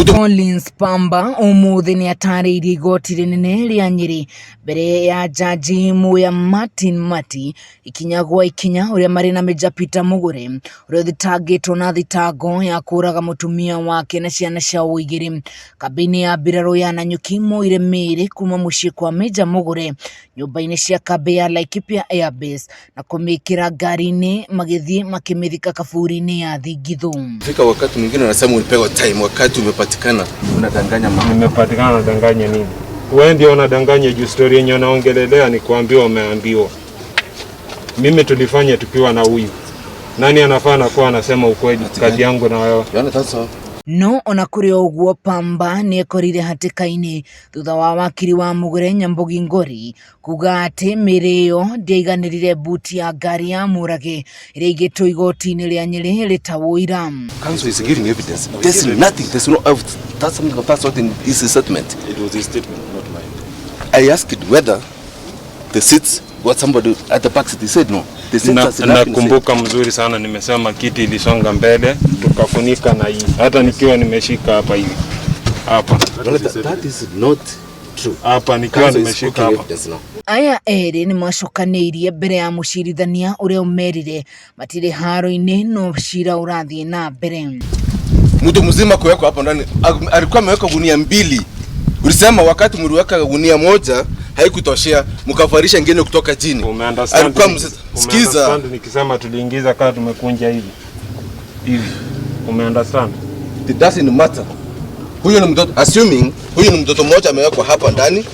Collins Pamba umuthi ni atariirie igoti rinene ria Nyeri mbere ya jaji muya Martin Mati ikinyagwa ikinya uria mari na Major Peter Mugure uria thitangitwo na thitango ya kuraga mutumia wake na ciana ciao igiri. Kabini ya mbiraru ya Nanyuki moire miiri kuma mucii kwa Major Mugure nyumba-ini cia kambi ya Laikipia Air Base na kumekira ngari-ini magithie akimethika kaburi-ini ya Thingithu. Fika wakati mwingine unasema ulipewa time, wakati umepatikana unadanganya mama. Nimepatikana nadanganya nini? Wewe ndio unadanganya juu story yenyewe naongelelea ni kuambiwa umeambiwa. Mimi tulifanya tukiwa na huyu. Nani anafaa na kuwa anasema ukweli kati yangu na wewe? No ona kuri oguo Pamba ni ekorire hatikaini thutha wa wakiri wa Mugure Nyambogi Ngori kuga ati miiri iyo ndiaiganirire mbuti ya ngari ya murage iria igitwo igoti-ini ria Nyeri ritawo ira. Council is giving evidence. There's nothing. There's no evidence. That's something of that sort in his statement. It was his statement, not mine. I asked whether the seats got somebody at the back seat. He said no. Nakumbuka mzuri sana nimesema kiti ilisonga mbele tukafunika na hii. Hata nikiwa nimeshika hapa hivi. Hapa. That is not true. Hapa nikiwa nimeshika hapa. Aya eri ni macokaniirie mbere ya mucirithania uria umerire matire haro-ini no cira urathie na mbere. Mtu mzima kuwekwa hapo ndani alikuwa ameweka gunia 2. Ulisema wakati mliweka gunia moja haikutoshea mkavarisha ngine kutoka chini. Alikuwa sikiza nikisema tuliingiza kama tumekunja hivi. Umeunderstand? It doesn't matter. Huyo ni mtoto, assuming huyo ni mtoto mmoja amewekwa hapa ndani.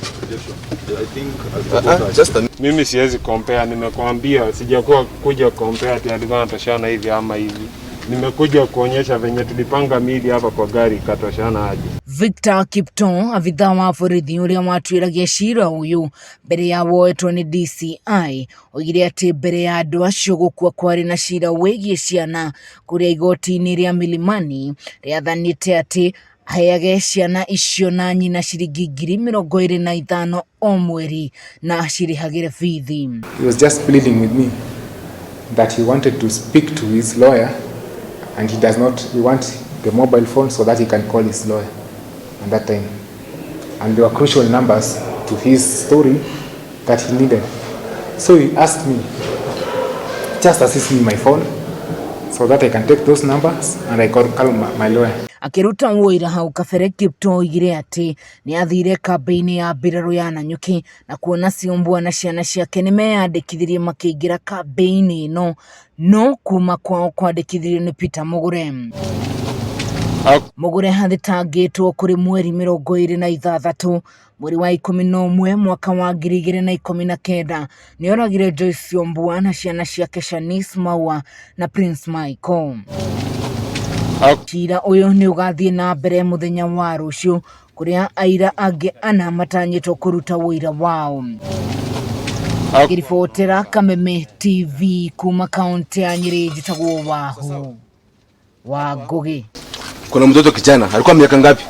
Mimi siwezi compare, nimekuambia sijakuwa kuja compare ati alikuwa anatoshana hivi ama hivi. Nimekuja kuonyesha venye tulipanga miili hapa kwa gari katoshana aje. Victor Kipton avitha wa borithi uria watwiragia cira uyu mbere ya woetwo ni DCI oigire ati mbere ya andu acio gukua kwari na cira wigie ciana kuria igoti-ini ria Milimani riathanite ati aheage ciana icio na nyina ciringi 25,000 o mweri na cirihagire bithi. He was just pleading with me that he wanted to speak to his lawyer and he does not. We want the mobile phone so that he can call his lawyer at that time. And there were crucial numbers to his story that he needed. So he asked me, just assist me my phone so that I can take those numbers and I can call my lawyer. Akiruta woira hau kabere Kipto oigire ati ni athire kambi-ini ya mbiraru ya Nanyuki na kuona cionbua na ciana ciake ni meyandikithirie makiingira kambi-ini ino no kuma kwao kwandikithirio ni Peter Mugure. Mugure hathitangitwo kuri mweri 26 mweri wa 11 mwaka wa 2019 ni oragire Joyce cionbua na ciana ciake Shanice Maua na Prince Michael. Cira uyu ni ugathie na mbere muthenya wa rucio kuria aira ange ana matanyitwo kuruta wira wao. Kiribotera Kameme TV kuma kaunti ya Nyeri njitagwo wa Ngugi. Kuna mtoto kijana alikuwa miaka ngapi?